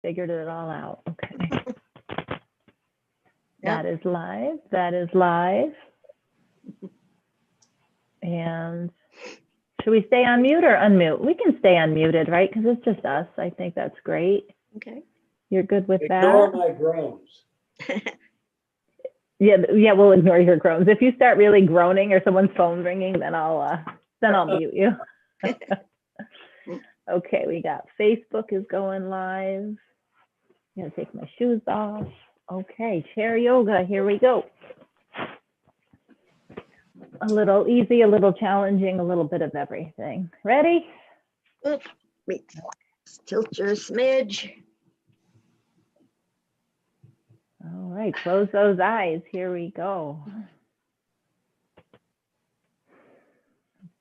Figured it all out. Okay. Yep. That is live. That is live. And should we stay on mute or unmute? We can stay unmuted, right? Because it's just us. I think that's great. Okay. You're good with Ignore that? my groans. Yeah, we'll ignore your groans. If you start really groaning or someone's phone ringing, then I'll mute you. Okay, we got Facebook is going live. I'm gonna take my shoes off. Okay, chair yoga, here we go. A little easy, a little challenging, a little bit of everything. Ready? Oop, wait. Tilt your smidge. All right, close those eyes. Here we go.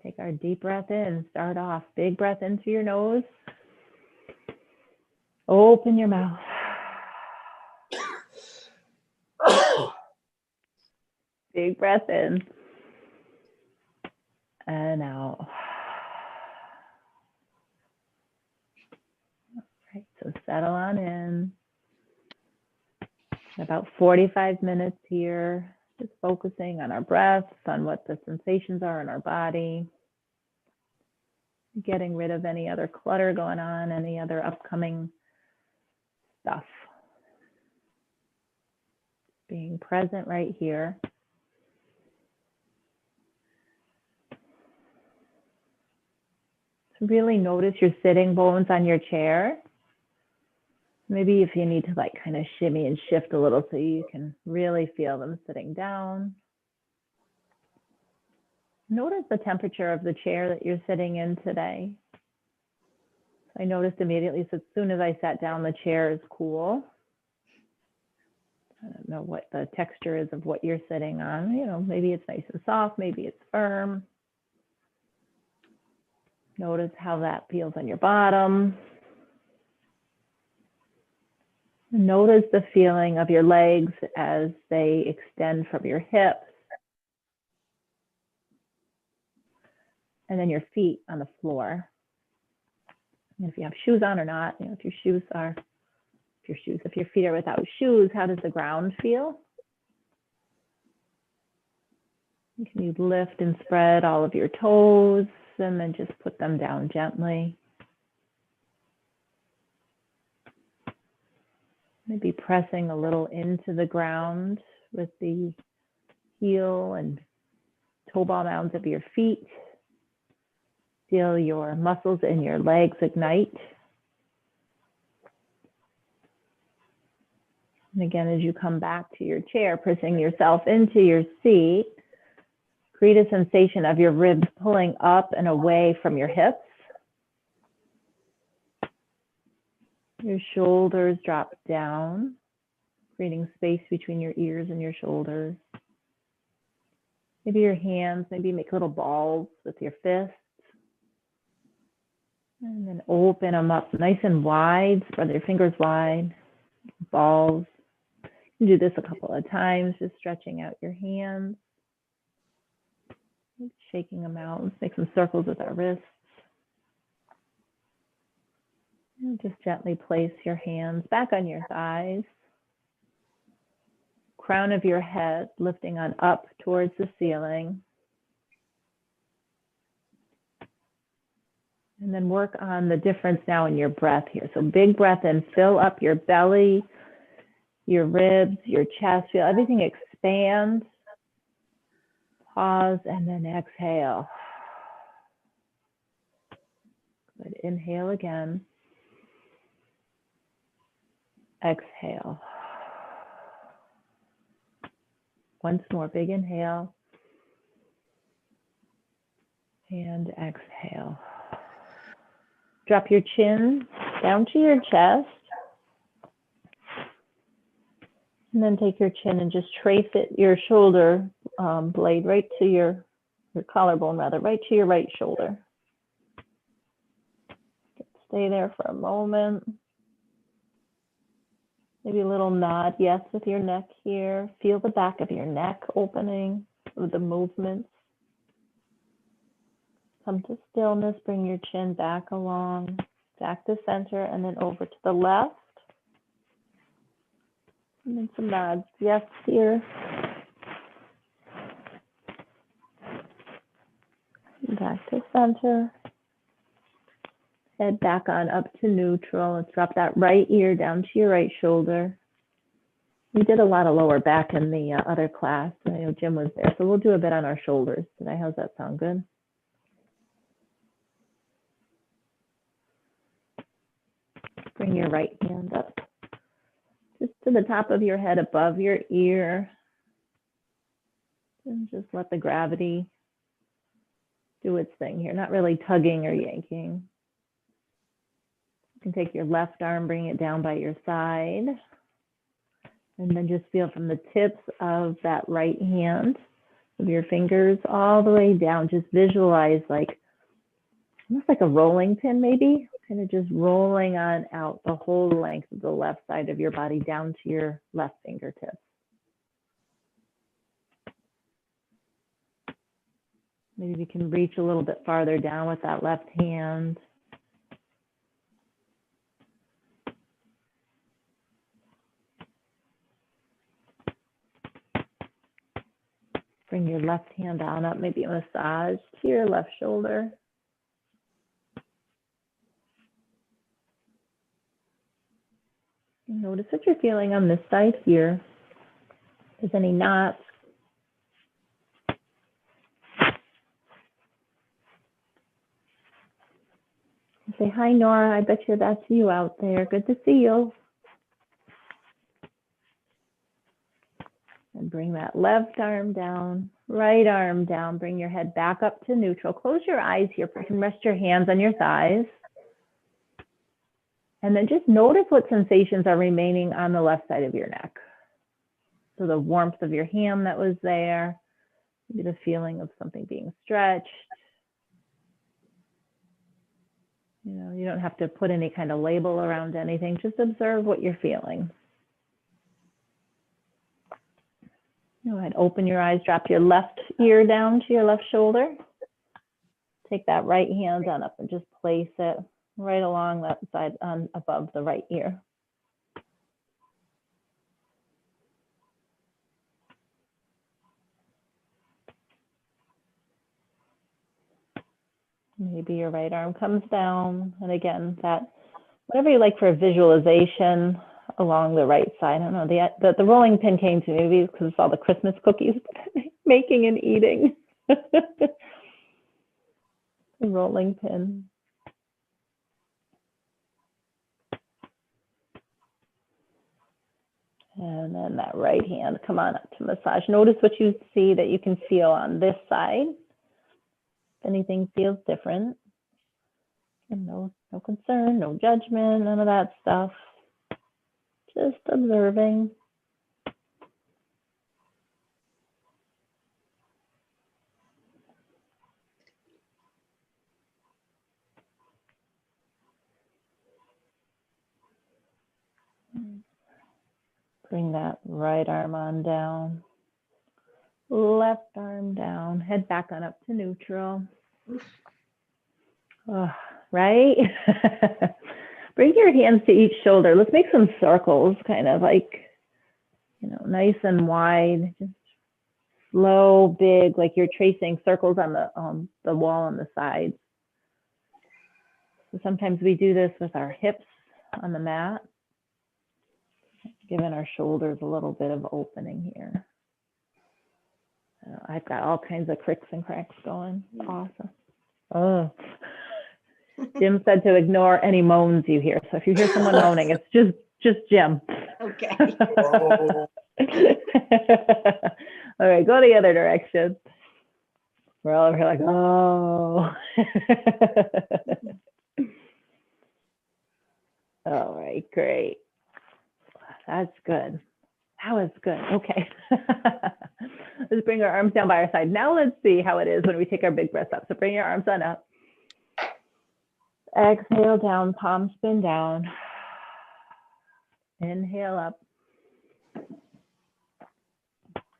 Take our deep breath in. Start off. Big breath into your nose. Open your mouth. Big breath in. And out. All right, so settle on in. About 45 minutes here, just focusing on our breath, on what the sensations are in our body. Getting rid of any other clutter going on, any other upcoming stuff. Being present right here. So really notice your sitting bones on your chair. Maybe if you need to like kind of shimmy and shift a little so you can really feel them sitting down. Notice the temperature of the chair that you're sitting in today. I noticed immediately, so as soon as I sat down, the chair is cool. I don't know what the texture is of what you're sitting on. You know, maybe it's nice and soft, maybe it's firm. Notice how that feels on your bottom. Notice the feeling of your legs as they extend from your hips. And then your feet on the floor. And if you have shoes on or not, you know, if your feet are without shoes, how does the ground feel? Can you lift and spread all of your toes and then just put them down gently? Maybe pressing a little into the ground with the heel and toe ball mounds of your feet. Feel your muscles in your legs ignite. And again, as you come back to your chair, pressing yourself into your seat, create a sensation of your ribs pulling up and away from your hips. Your shoulders drop down, creating space between your ears and your shoulders. Maybe your hands, maybe make little balls with your fists. And then open them up nice and wide, spread your fingers wide, balls. You can do this a couple of times, just stretching out your hands, shaking them out. Let's make some circles with our wrists. And just gently place your hands back on your thighs. Crown of your head lifting on up towards the ceiling. And then work on the difference now in your breath here. So big breath in, fill up your belly, your ribs, your chest, feel everything expand. Pause and then exhale. Good, inhale again. Exhale. Once more, big inhale. And exhale. Drop your chin down to your chest. And then take your chin and just trace it, your shoulder blade right to your collarbone rather, right to your right shoulder. Stay there for a moment. Maybe a little nod, yes, with your neck here. Feel the back of your neck opening with the movements. Come to stillness, bring your chin back along, back to center, and then over to the left. And then some nods. Yes, here. Back to center. Head back on up to neutral. Let's drop that right ear down to your right shoulder. We did a lot of lower back in the other class. I know Jim was there, so we'll do a bit on our shoulders today. How's that sound? Good? Bring your right hand up just to the top of your head above your ear. And just let the gravity do its thing here, not really tugging or yanking. You can take your left arm, bring it down by your side, and then just feel from the tips of that right hand, of your fingers all the way down. Just visualize like, almost like a rolling pin maybe, kind of just rolling on out the whole length of the left side of your body down to your left fingertips. Maybe you can reach a little bit farther down with that left hand. Bring your left hand on up, maybe a massage to your left shoulder. Notice what you're feeling on this side here. If there's any knots. Say hi, Nora. I bet you that's you out there. Good to see you. And bring that left arm down, right arm down. Bring your head back up to neutral. Close your eyes here. You can rest your hands on your thighs. And then just notice what sensations are remaining on the left side of your neck. So the warmth of your hand that was there, maybe the feeling of something being stretched. You know, you don't have to put any kind of label around anything. Just observe what you're feeling. Go ahead, open your eyes, drop your left ear down to your left shoulder. Take that right hand on up and just place it right along that side above the right ear. Maybe your right arm comes down. And again, that whatever you like for a visualization along the right side. I don't know, the rolling pin came to me because it's all the Christmas cookies making and eating. The rolling pin. And then that right hand, come on up to massage. Notice what you see that you can feel on this side. If anything feels different. And no concern, no judgment, none of that stuff. Just observing. Bring that right arm on down. Left arm down. Head back on up to neutral. Oh, right? Bring your hands to each shoulder. Let's make some circles, kind of like, you know, nice and wide. Just slow, big, like you're tracing circles on the wall on the sides. So sometimes we do this with our hips on the mat, giving our shoulders a little bit of opening here. I've got all kinds of cricks and cracks going. Awesome. Oh. Jim said to ignore any moans you hear. So if you hear someone moaning, it's just Jim. Okay. All right, go the other direction. We're all over here like, oh. All right, great. That's good. That was good. Okay. Let's bring our arms down by our side. Now let's see how it is when we take our big breaths up. So bring your arms on up. Exhale down, palm spin down. Inhale up.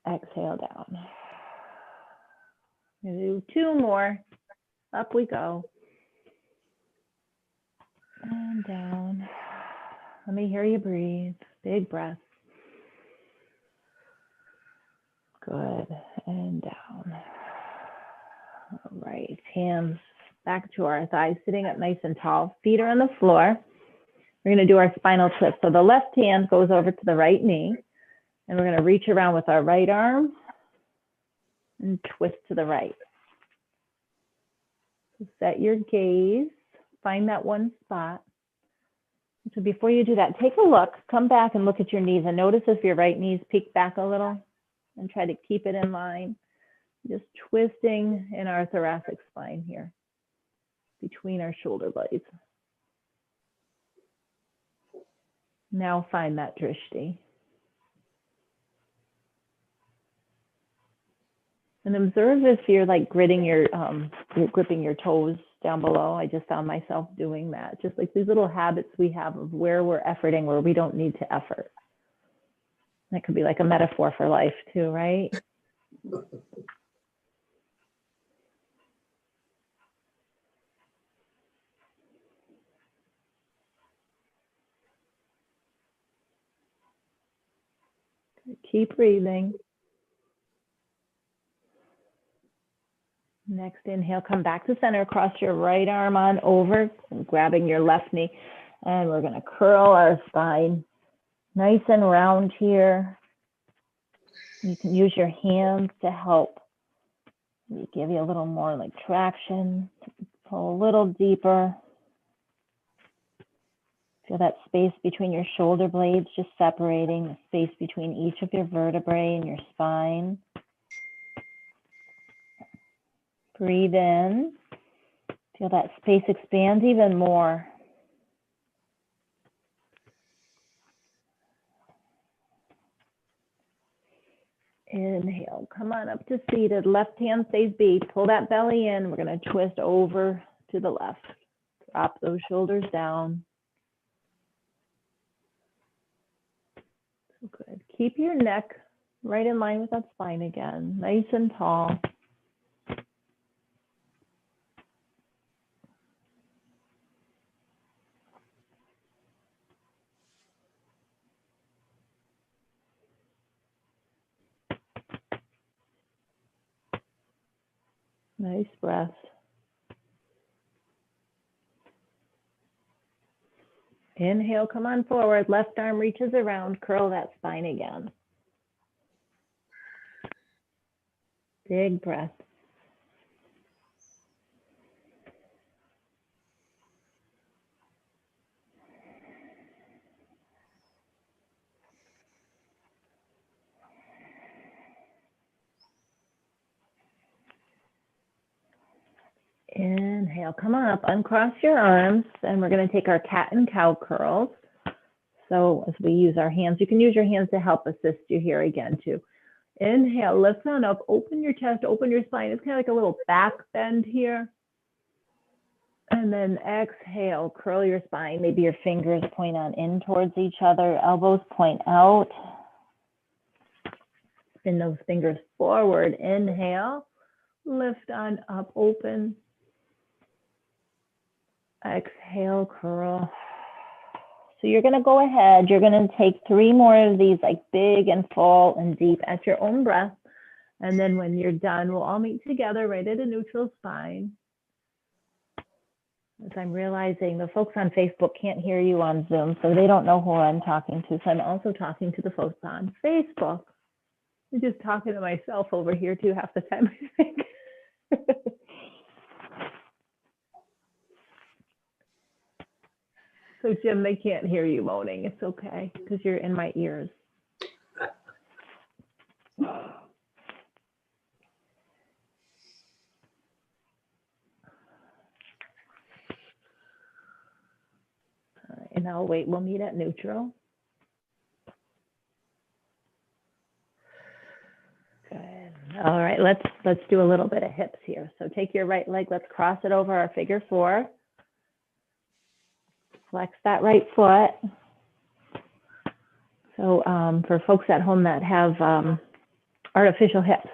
Exhale down. We'll do two more. Up we go. And down. Let me hear you breathe. Big breath. Good. And down. All right. Hands back to our thighs, sitting up nice and tall. Feet are on the floor. We're going to do our spinal twist. So the left hand goes over to the right knee, and we're going to reach around with our right arm and twist to the right. So set your gaze, find that one spot. So before you do that, take a look, come back and look at your knees and notice if your right knee's peeked back a little and try to keep it in line. Just twisting in our thoracic spine here between our shoulder blades. Now find that drishti. And observe if you're like gritting you're gripping your toes down below. I just found myself doing that. Just like these little habits we have of where we're efforting, where we don't need to effort. That could be like a metaphor for life too, right? Keep breathing. Next inhale, come back to center, cross your right arm on over, grabbing your left knee, and we're going to curl our spine nice and round here. You can use your hands to help give you a little more like traction, pull a little deeper. Feel that space between your shoulder blades, just separating the space between each of your vertebrae and your spine. Breathe in. Feel that space expand even more. Inhale, come on up to seated. Left hand stays B. Pull that belly in. We're going to twist over to the left. Drop those shoulders down. So good. Keep your neck right in line with that spine again. Nice and tall. Nice breath. Inhale, come on forward. Left arm reaches around. Curl that spine again. Big breath. Inhale, come on up, uncross your arms, and we're going to take our cat and cow curls. So as we use our hands, you can use your hands to help assist you here again too. Inhale, lift on up, open your chest, open your spine. It's kind of like a little back bend here. And then exhale, curl your spine. Maybe your fingers point on in towards each other, elbows point out. Spin those fingers forward. Inhale, lift on up, open. Exhale, curl. So you're going to go ahead. You're going to take 3 more of these, like big and full and deep at your own breath. And then when you're done, we'll all meet together right at a neutral spine. As I'm realizing the folks on Facebook can't hear you on Zoom, so they don't know who I'm talking to. So I'm also talking to the folks on Facebook. I'm just talking to myself over here too half the time, I think. So Jim, they can't hear you moaning. It's okay, because you're in my ears. And now wait, we'll meet at neutral. Good. All right, let's do a little bit of hips here. So take your right leg, let's cross it over our figure 4. Flex that right foot. So for folks at home that have artificial hips,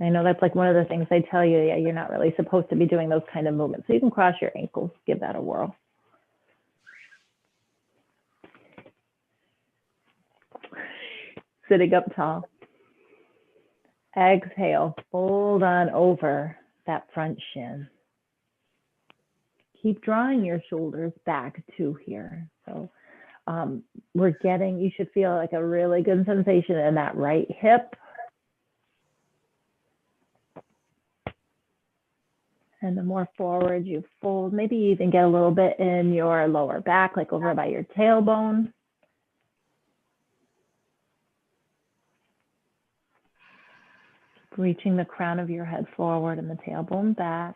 I know that's like one of the things they tell you, yeah, you're not really supposed to be doing those kind of movements. So you can cross your ankles, give that a whirl. Sitting up tall. Exhale, fold on over that front shin. Keep drawing your shoulders back too here. So you should feel like a really good sensation in that right hip. And the more forward you fold, maybe you even get a little bit in your lower back, like over by your tailbone. Reaching the crown of your head forward and the tailbone back.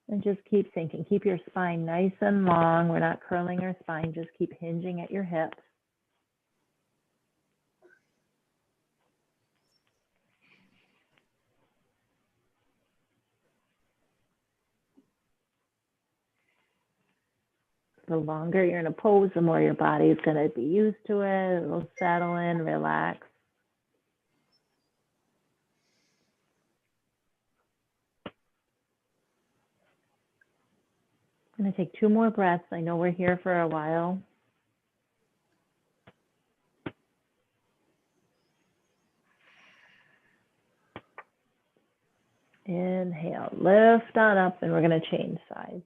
And just keep thinking. Keep your spine nice and long. We're not curling our spine. Just keep hinging at your hips. The longer you're in a pose, the more your body is going to be used to it. It'll settle in, relax. I'm going to take 2 more breaths. I know we're here for a while. Inhale, lift on up, and we're going to change sides.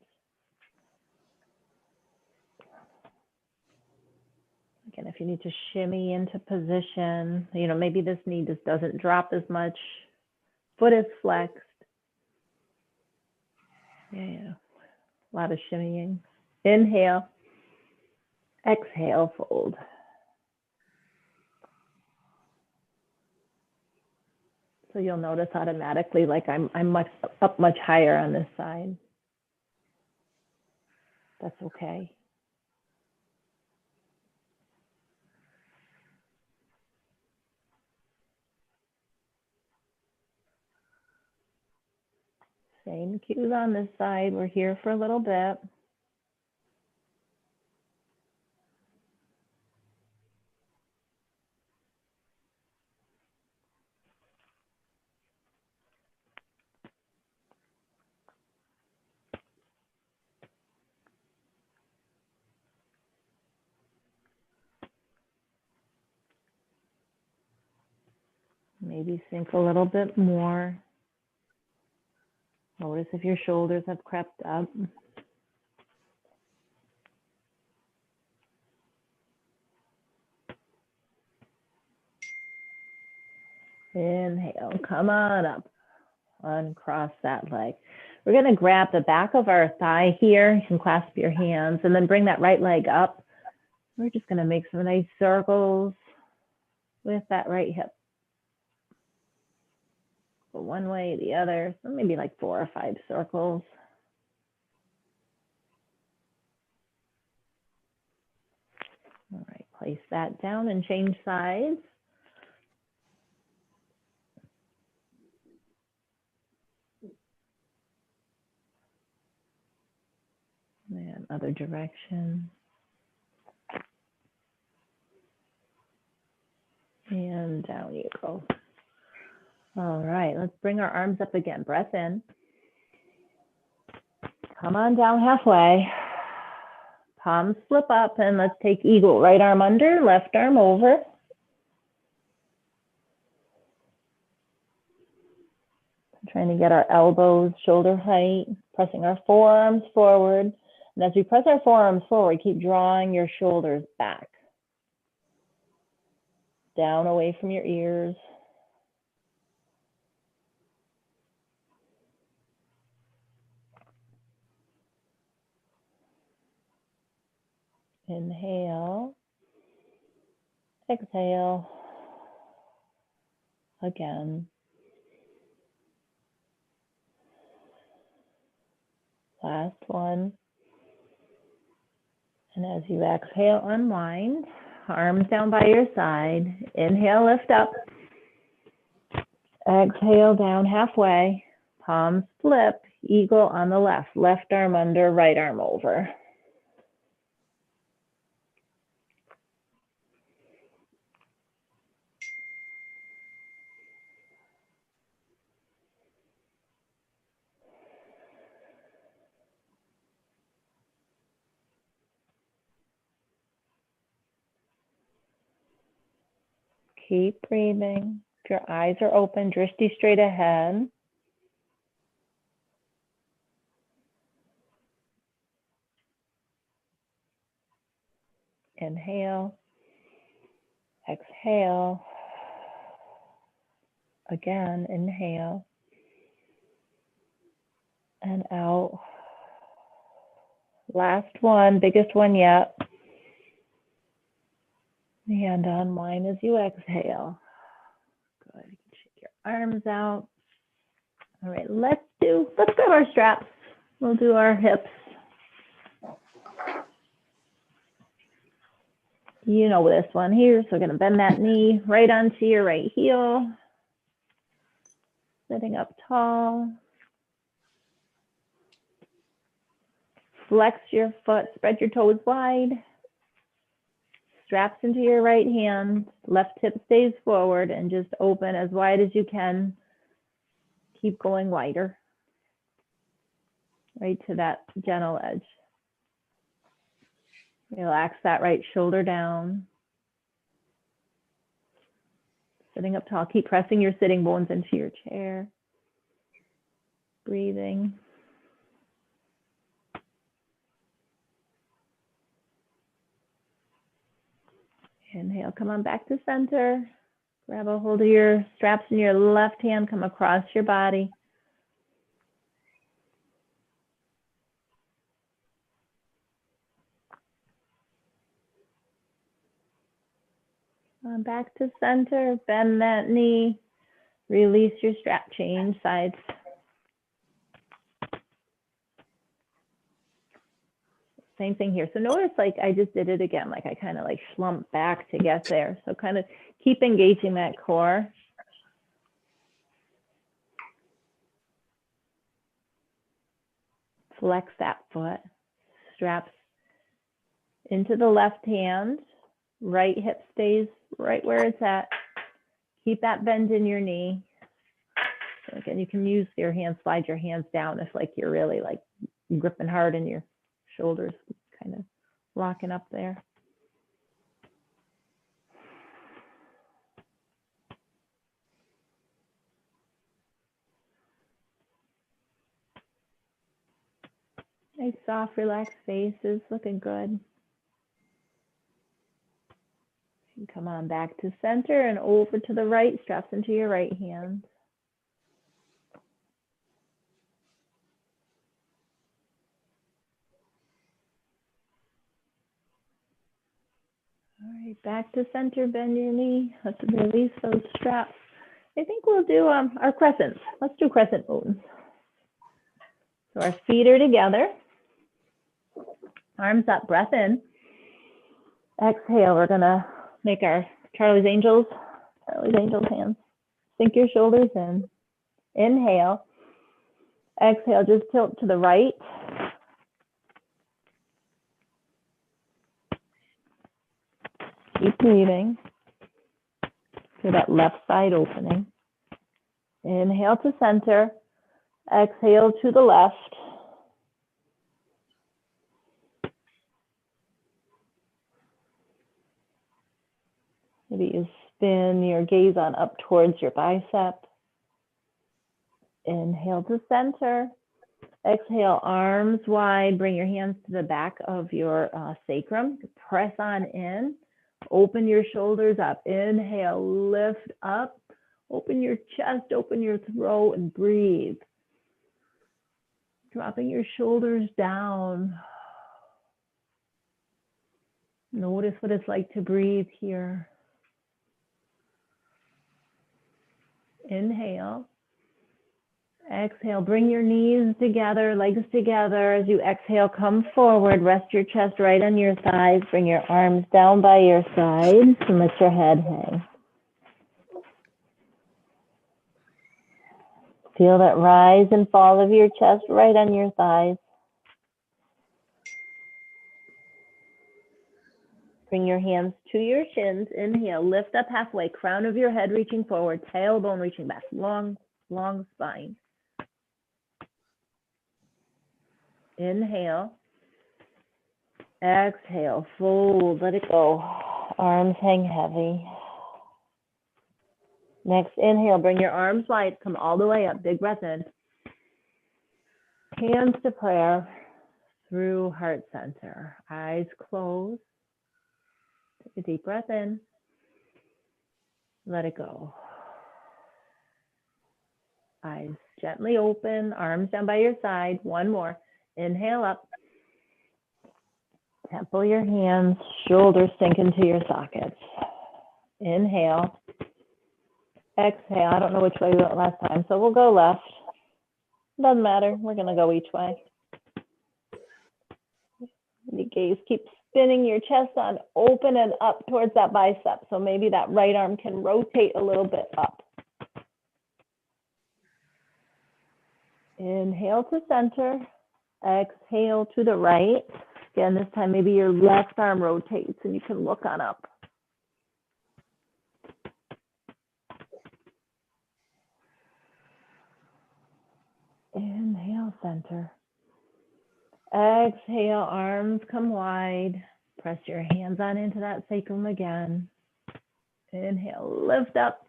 Again, if you need to shimmy into position, maybe this knee just doesn't drop as much. Foot is flexed. Yeah. A lot of shimmying. Inhale. Exhale, fold. So you'll notice automatically, like I'm much higher on this side. That's okay. Same cues on this side. We're here for a little bit. Maybe sink a little bit more. Notice if your shoulders have crept up. Inhale, come on up. Uncross that leg. We're going to grab the back of our thigh here. You can clasp your hands and then bring that right leg up. We're just going to make some nice circles with that right hip. Go one way, the other, so maybe like 4 or 5 circles. All right, place that down and change sides. And other direction. And down you go. All right, let's bring our arms up again. Breath in. Come on down halfway. Palms flip up and let's take eagle. Right arm under, left arm over. Trying to get our elbows shoulder height, pressing our forearms forward. And as we press our forearms forward, keep drawing your shoulders back. Down away from your ears. Inhale. Exhale. Again. Last one. And as you exhale, unwind. Arms down by your side. Inhale, lift up. Exhale, down halfway. Palms flip. Eagle on the left. Left arm under, right arm over. Keep breathing. If your eyes are open, drishti straight ahead. Inhale, exhale. Again, inhale and out. Last one, biggest one yet. And unwind as you exhale. Good. You can shake your arms out. All right, let's grab our straps. We'll do our hips. You know this one here, so we're gonna bend that knee right onto your right heel. Sitting up tall. Flex your foot, spread your toes wide. Straps into your right hand, left hip stays forward, and just open as wide as you can. Keep going wider, right to that gentle edge. Relax that right shoulder down. Sitting up tall, keep pressing your sitting bones into your chair. Breathing. Inhale, come on back to center. Grab a hold of your straps in your left hand, come across your body. On back to center, bend that knee, release your strap, change sides. Same thing here. So notice like I just did it again, like I kind of like slumped back to get there. So kind of keep engaging that core. Flex that foot, straps into the left hand, right hip stays right where it's at. Keep that bend in your knee. So again, you can use your hands, slide your hands down if like you're really like gripping hard in your shoulders, kind of locking up there. Nice, soft, relaxed faces, looking good. And come on back to center and over to the right, straps into your right hand. All right, back to center, bend your knee. Let's release those straps. I think we'll do our crescents. Let's do crescent moves. So our feet are together. Arms up, breath in. Exhale, we're gonna make our Charlie's Angels hands. Sink your shoulders in. Inhale. Exhale, just tilt to the right. Keep breathing. Feel that left side opening. Inhale to center. Exhale to the left. Maybe you spin your gaze on up towards your bicep. Inhale to center. Exhale, arms wide. Bring your hands to the back of your sacrum. Press on in. Open your shoulders up. Inhale, lift up. Open your chest, open your throat, and breathe. Dropping your shoulders down. Notice what it's like to breathe here. Inhale. Exhale, bring your knees together, legs together. As you exhale, come forward, rest your chest right on your thighs. Bring your arms down by your sides and let your head hang. Feel that rise and fall of your chest right on your thighs. Bring your hands to your shins. Inhale, lift up halfway, crown of your head reaching forward, tailbone reaching back, long, long spine. Inhale. Exhale, fold, let it go. Arms hang heavy. Next inhale, bring your arms wide, come all the way up, big breath in. Hands to prayer through heart center. Eyes closed. Take a deep breath in. Let it go. Eyes gently open, arms down by your side. One more. Inhale up. Temple your hands, shoulders sink into your sockets. Inhale. Exhale. I don't know which way we went last time, so we'll go left. Doesn't matter. We're going to go each way. The gaze keeps spinning your chest on, open and up towards that bicep. So maybe that right arm can rotate a little bit up. Inhale to center. Exhale to the right. Again, this time maybe your left arm rotates and you can look on up. Inhale, center. Exhale, arms come wide. Press your hands on into that sacrum again. Inhale, lift up.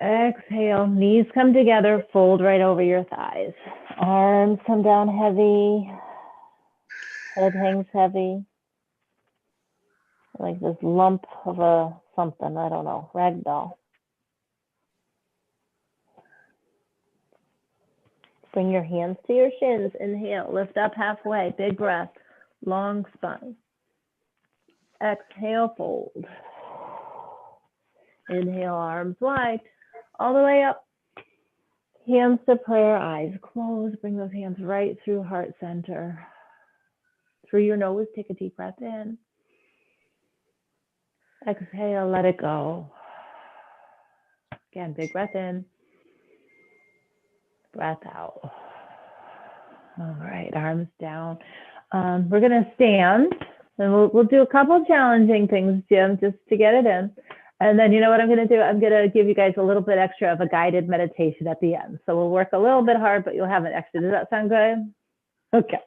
Exhale, knees come together, fold right over your thighs. Arms come down heavy. Head hangs heavy. Like this lump of a something, I don't know, ragdoll. Bring your hands to your shins. Inhale, lift up halfway, big breath, long spine. Exhale, fold. Inhale, arms wide, all the way up. Hands to prayer, eyes closed. Bring those hands right through heart center. Through your nose, take a deep breath in. Exhale, let it go. Again, big breath in. Breath out. All right, arms down. We're going to stand, and we'll do a couple challenging things, Jim, just to get it in. And then you know what I'm going to do? I'm going to give you guys a little bit extra of a guided meditation at the end. So we'll work a little bit hard, but you'll have an extra. Does that sound good? Okay.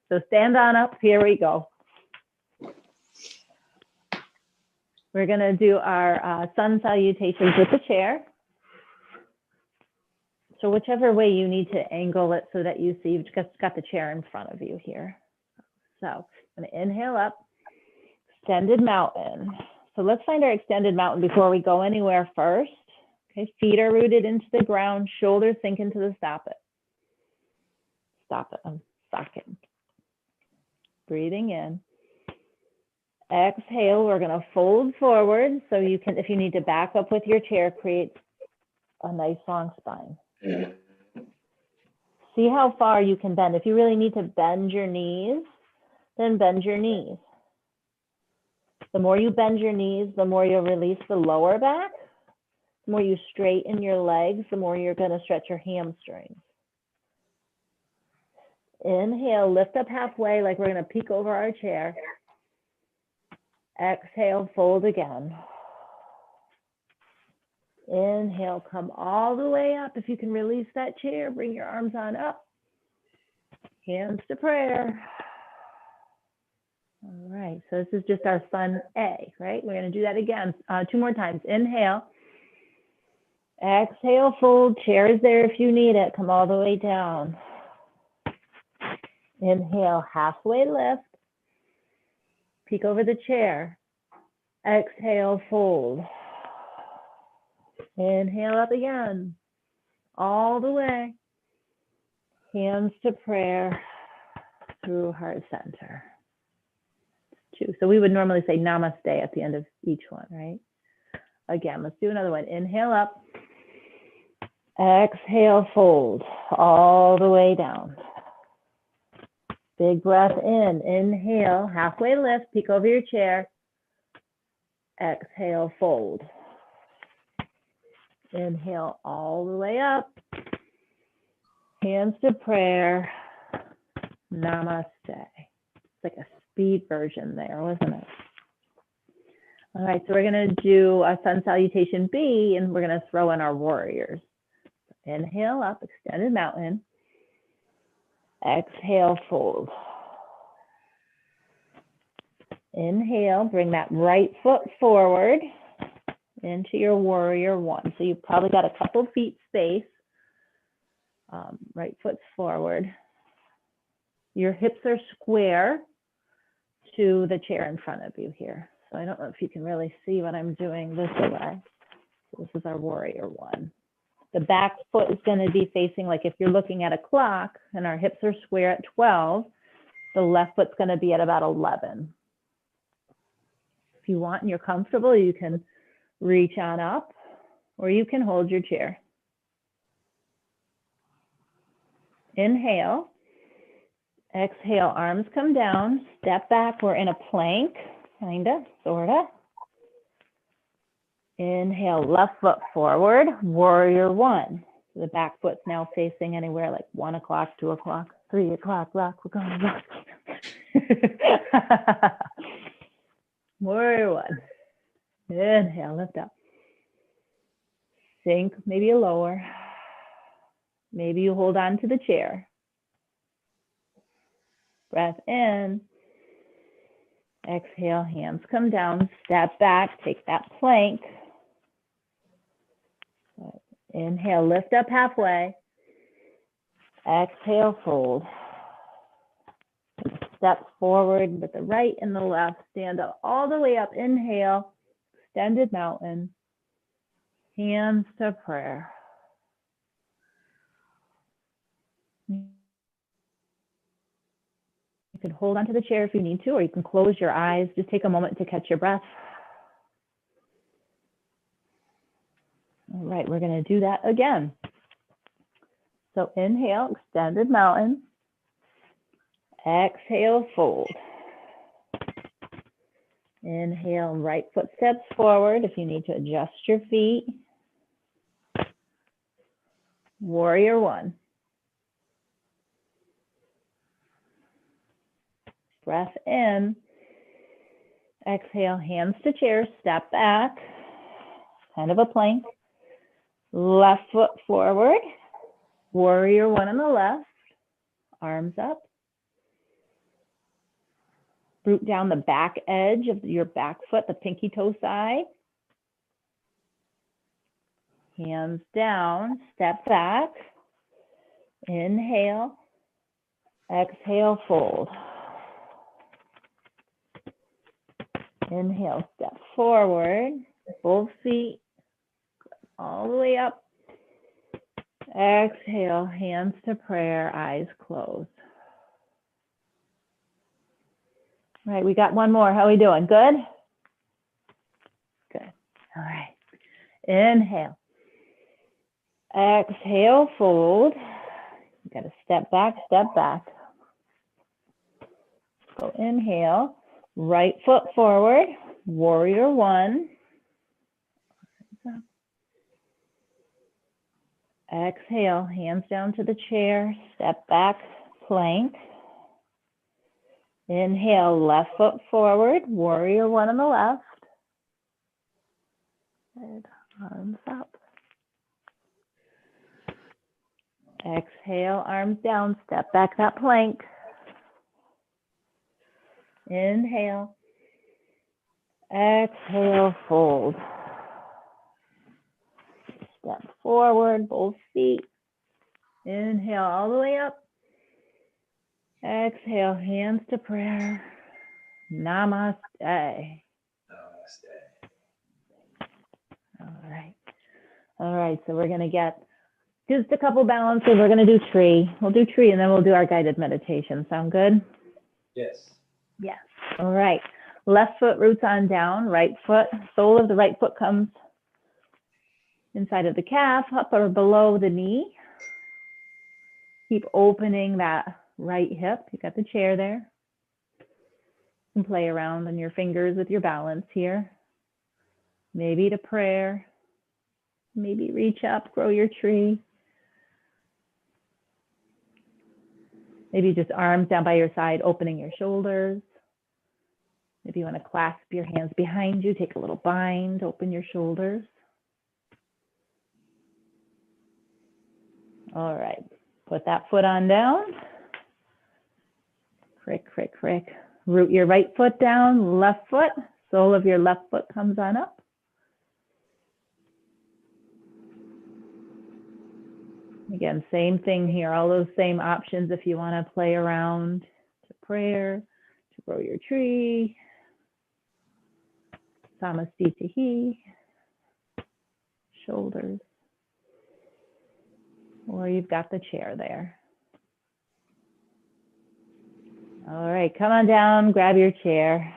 So stand on up. Here we go. We're going to do our sun salutations with the chair. So whichever way you need to angle it so that you see you've just got the chair in front of you here. So I'm going to inhale up, extended mountain. So let's find our extended mountain before we go anywhere first. Okay, feet are rooted into the ground, shoulders sink into the socket. Breathing in. Exhale, we're going to fold forward. So you can, if you need to back up with your chair, create a nice long spine. See how far you can bend. If you really need to bend your knees, then bend your knees. The more you bend your knees, the more you'll release the lower back. The more you straighten your legs, the more you're going to stretch your hamstrings. Inhale, lift up halfway like we're going to peek over our chair. Exhale, fold again. Inhale, come all the way up. If you can release that chair, bring your arms on up. Hands to prayer. All right, so this is just our sun A, right? We're going to do that again 2 more times. Inhale. Exhale, fold. Chair is there if you need it. Come all the way down. Inhale, halfway lift. Peek over the chair. Exhale, fold. Inhale up again. All the way. Hands to prayer through heart center. 2. So we would normally say namaste at the end of each one, right? Again, let's do another one. Inhale up. Exhale, fold all the way down. Big breath in. Inhale, halfway lift, peek over your chair. Exhale, fold. Inhale all the way up. Hands to prayer. Namaste. It's like a speed version there, wasn't it? All right, so we're going to do a sun salutation B, and we're going to throw in our warriors. Inhale up, extended mountain. Exhale, fold. Inhale, bring that right foot forward. into your warrior one. So you've probably got a couple feet space. Right foot's forward. Your hips are square to the chair in front of you here. So I don't know if you can really see what I'm doing this way. So this is our warrior one. The back foot is going to be facing, like if you're looking at a clock and our hips are square at 12, the left foot's going to be at about 11. If you want and you're comfortable, you can reach on up or you can hold your chair. Inhale. Exhale, arms come down, step back. We're in a plank, kinda, sorta. Inhale, left foot forward, warrior one. So the back foot's now facing anywhere like 1 o'clock, 2 o'clock, 3 o'clock, rock, we're going rock. Warrior one. Inhale, lift up. Sink, maybe a lower. Maybe you hold on to the chair. Breath in. Exhale, hands come down, step back, take that plank. Inhale, lift up halfway. Exhale, fold. Step forward with the right and the left. Stand up all the way up. Inhale, extended mountain. Hands to prayer. You can hold onto the chair if you need to, or you can close your eyes. Just take a moment to catch your breath. All right, we're going to do that again. So inhale, extended mountain. Exhale, fold. Inhale, right foot steps forward if you need to adjust your feet. Warrior one. Breath in. Exhale, hands to chair, step back. Kind of a plank. Left foot forward. Warrior one on the left. Arms up. Root down the back edge of your back foot, the pinky toe side. Hands down, step back. Inhale. Exhale, fold. Inhale, step forward, both feet all the way up. Exhale, hands to prayer, eyes closed. All right, we got one more. How are we doing? Good? Good. All right. Inhale. Exhale, fold. You got to step back, step back. So inhale. Right foot forward, warrior one. Exhale, hands down to the chair, step back, plank. Inhale, left foot forward, warrior one on the left. Good. Arms up. Exhale, arms down, step back that plank. Inhale. Exhale, fold. Step forward, both feet. Inhale all the way up. Exhale, hands to prayer. Namaste. Namaste. All right. All right, so we're going to get just a couple balances. We're going to do tree. We'll do tree and then we'll do our guided meditation. Sound good? Yes. Yes. All right. Left foot roots on down, right foot, sole of the right foot comes inside of the calf, up or below the knee. Keep opening that right hip. You got the chair there. You can play around on your fingers with your balance here. Maybe to prayer. Maybe reach up, grow your tree. Maybe just arms down by your side, opening your shoulders. Maybe you want to clasp your hands behind you, take a little bind, open your shoulders. All right, put that foot on down. Crick, crick, crick. Root your right foot down, left foot. Sole of your left foot comes on up. Again, same thing here, all those same options if you want to play around to prayer, to grow your tree, samasti he, shoulders, or you've got the chair there. All right, come on down, grab your chair.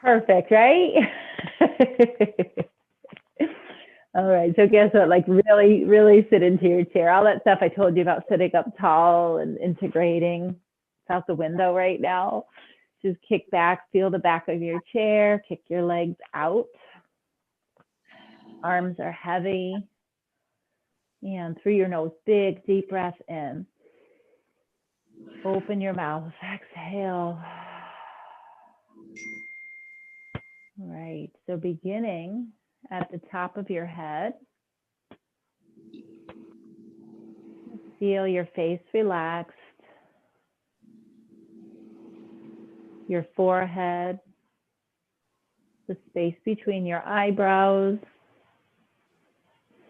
Perfect, right? All right, so guess what? Like really, really sit into your chair. All that stuff I told you about sitting up tall and integrating, it's out the window right now. Just kick back, feel the back of your chair, kick your legs out. Arms are heavy. And through your nose, big, deep breath in. Open your mouth, exhale. All right, so beginning at the top of your head, feel your face relaxed, your forehead, the space between your eyebrows,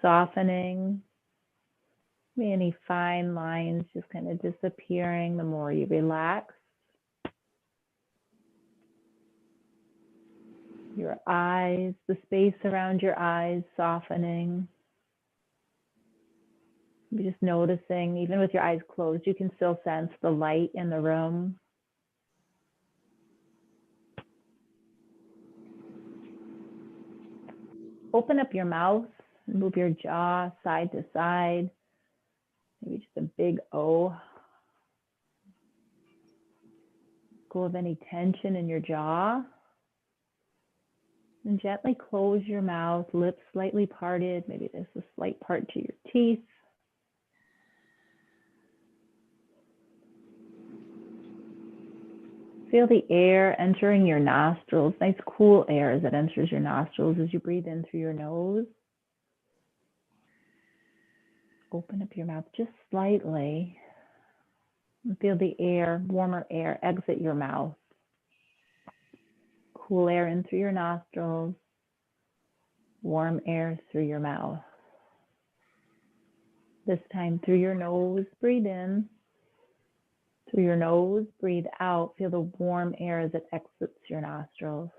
softening, any fine lines just kind of disappearing the more you relax. Your eyes, the space around your eyes softening. You're just noticing, even with your eyes closed, you can still sense the light in the room. Open up your mouth, move your jaw side to side. Maybe just a big O. Go of any tension in your jaw. And gently close your mouth, lips slightly parted. Maybe there's a slight part to your teeth. Feel the air entering your nostrils. Nice cool air as it enters your nostrils as you breathe in through your nose. Open up your mouth just slightly. And feel the air, warmer air, exit your mouth. Cool air in through your nostrils. Warm air through your mouth. This time through your nose, breathe in. Through your nose, breathe out. Feel the warm air as it exits your nostrils.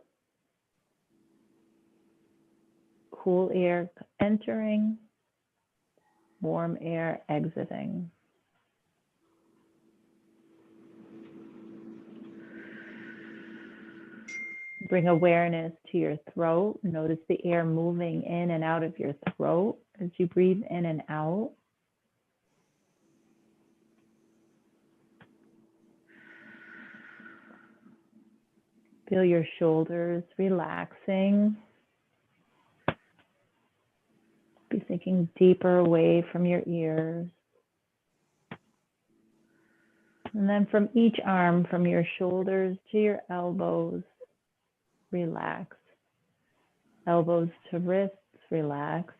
Cool air entering, warm air exiting. Bring awareness to your throat. Notice the air moving in and out of your throat as you breathe in and out. Feel your shoulders relaxing. Be sinking deeper away from your ears. And then from each arm, from your shoulders to your elbows, relax. Elbows to wrists, relaxed.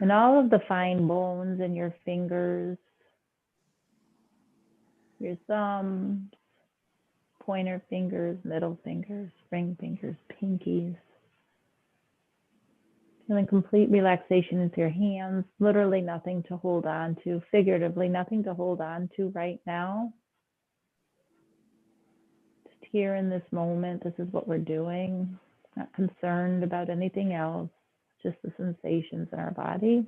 And all of the fine bones in your fingers, your thumbs, pointer fingers, middle fingers, ring fingers, pinkies. Feeling complete relaxation into your hands, literally nothing to hold on to, figuratively nothing to hold on to right now. Just here in this moment, this is what we're doing. Not concerned about anything else, just the sensations in our body.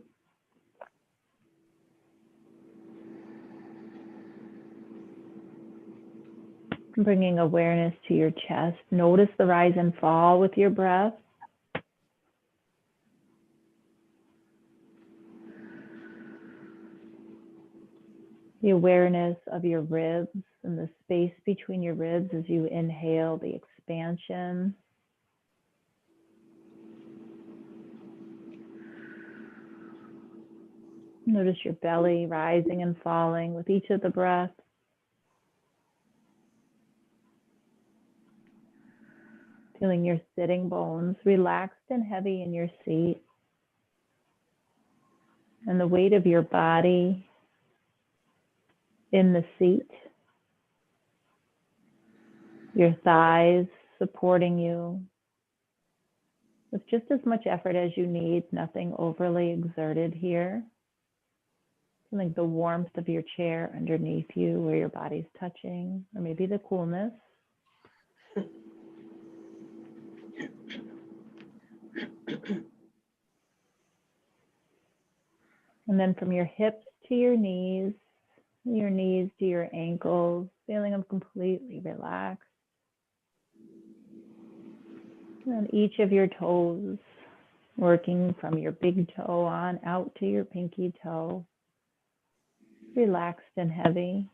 Bringing awareness to your chest. Notice the rise and fall with your breath. The awareness of your ribs and the space between your ribs as you inhale, the expansion. Notice your belly rising and falling with each of the breaths. Feeling your sitting bones relaxed and heavy in your seat. And the weight of your body in the seat. Your thighs supporting you with just as much effort as you need, nothing overly exerted here. Like the warmth of your chair underneath you where your body's touching, or maybe the coolness. And then from your hips to your knees to your ankles, feeling them completely relaxed. And then each of your toes, working from your big toe on out to your pinky toe, relaxed and heavy.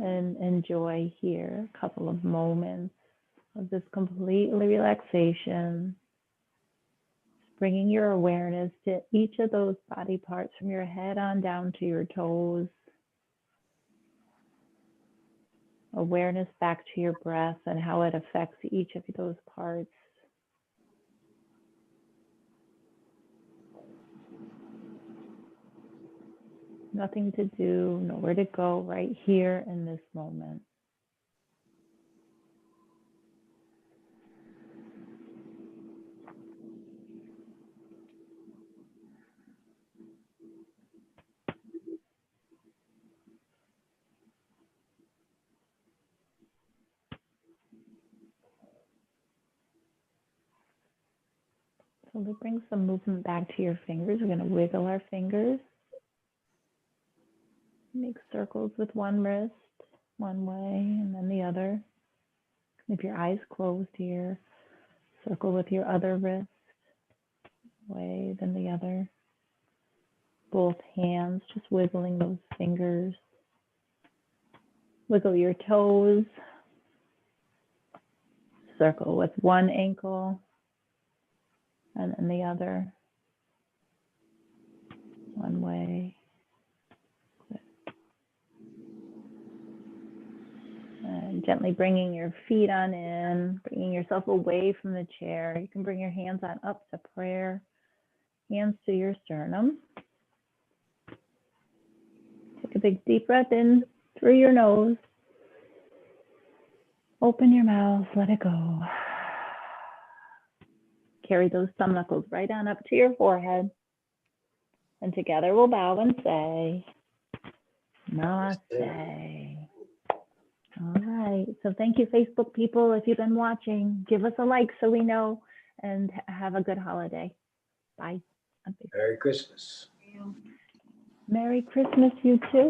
And enjoy here a couple of moments of this completely relaxation. Bringing your awareness to each of those body parts from your head on down to your toes. Awareness back to your breath and how it affects each of those parts. Nothing to do, nowhere to go, right here in this moment. So to bring some movement back to your fingers, we're going to wiggle our fingers. Make circles with one wrist, one way, and then the other. If your eyes closed here, circle with your other wrist, way, then the other. Both hands, just wiggling those fingers. Wiggle your toes. Circle with one ankle, and then the other. One way. And gently bringing your feet on in, bringing yourself away from the chair. You can bring your hands on up to prayer, hands to your sternum. Take a big deep breath in through your nose. Open your mouth, let it go. Carry those thumb knuckles right on up to your forehead. And together we'll bow and say, Namaste. All right. So thank you, Facebook people. If you've been watching, give us a like so we know, and have a good holiday. Bye. Merry Christmas. Merry Christmas, you too.